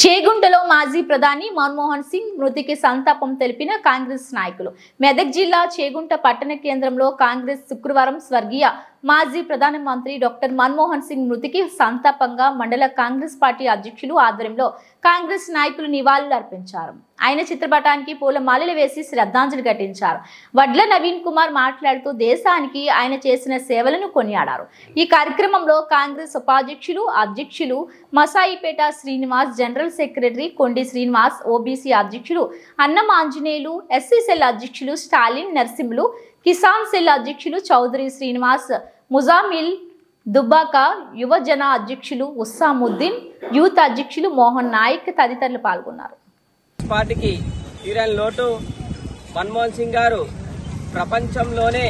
చేగుంటలో మాజీ ప్రధాని మన్మోహన్ సింగ్ మృతికి సంతాపం తెలిపిన కాంగ్రెస్ నాయకులు. మెదక్ జిల్లా చేగుంట పట్టణ కేంద్రంలో కాంగ్రెస్ శుక్రవారం స్వర్గీయ మాజీ ప్రధానమంత్రి డాక్టర్ మన్మోహన్ సింగ్ మృతికి సంతాపంగా మండల కాంగ్రెస్ పార్టీ అధ్యక్షులు ఆధ్వర్యంలో కాంగ్రెస్ నాయకులు నివాళులు అర్పించారు. ఆయన చిత్రపటానికి పూలమాలలు వేసి శ్రద్ధాంజలి ఘటించారు. వడ్ల నవీన్ కుమార్ మాట్లాడుతూ దేశానికి ఆయన చేసిన సేవలను కొనియాడారు. ఈ కార్యక్రమంలో కాంగ్రెస్ ఉపాధ్యక్షులు అధ్యక్షులు మసాయిపేట శ్రీనివాస్, జనరల్ సెక్రటరీ కొండి శ్రీనివాస్, ఓబీసీ అధ్యక్షులు అన్నం ఆంజనేయులు, ఎస్సీ సెల్ అధ్యక్షులు స్టాలిన్ నర్సింహులు, కిసాన్ సెల్ అధ్యక్షులు చౌదరి శ్రీనివాస్, ముజామిల్ దుబ్బాక, యువజన అధ్యక్షులు ఉస్సాముద్దీన్, యూత్ అధ్యక్షులు మోహన్ నాయక్ తదితరులు పాల్గొన్నారు. పార్టీకి తీరని లోటు. మన్మోహన్ సింగ్ గారు ప్రపంచంలోనే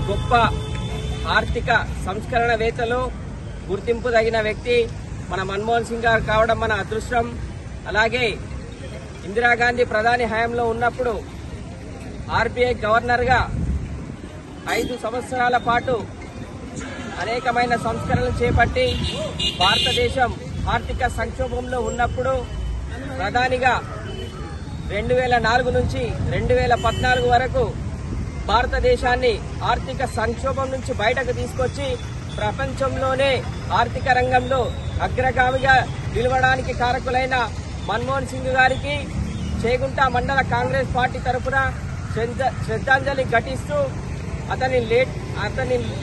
గొప్ప ఆర్థిక సంస్కరణవేత్తలు, గుర్తింపు తగిన వ్యక్తి మన మన్మోహన్ సింగ్ గారు కావడం మన అదృష్టం. అలాగే ఇందిరాగాంధీ ప్రధాని హయాంలో ఉన్నప్పుడు ఆర్బీఐ గవర్నర్గా 5 సంవత్సరాల పాటు అనేకమైన సంస్కరణలు చేపట్టి భారతదేశం ఆర్థిక సంక్షోభంలో ఉన్నప్పుడు ప్రధానిగా 2004 నుంచి 2014 వరకు భారతదేశాన్ని ఆర్థిక సంక్షోభం నుంచి బయటకు తీసుకొచ్చి ప్రపంచంలోనే ఆర్థిక రంగంలో అగ్రగామిగా నిలవడానికి కారకులైన మన్మోహన్ సింగ్ గారికి చేగుంట మండల కాంగ్రెస్ పార్టీ తరఫున శ్రద్ధాంజలి ఘటిస్తూ అతని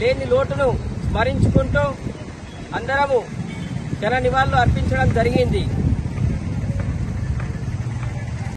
లేని లోటును స్మరించుకుంటూ అందరము జన నివాళులు అర్పించడం జరిగింది.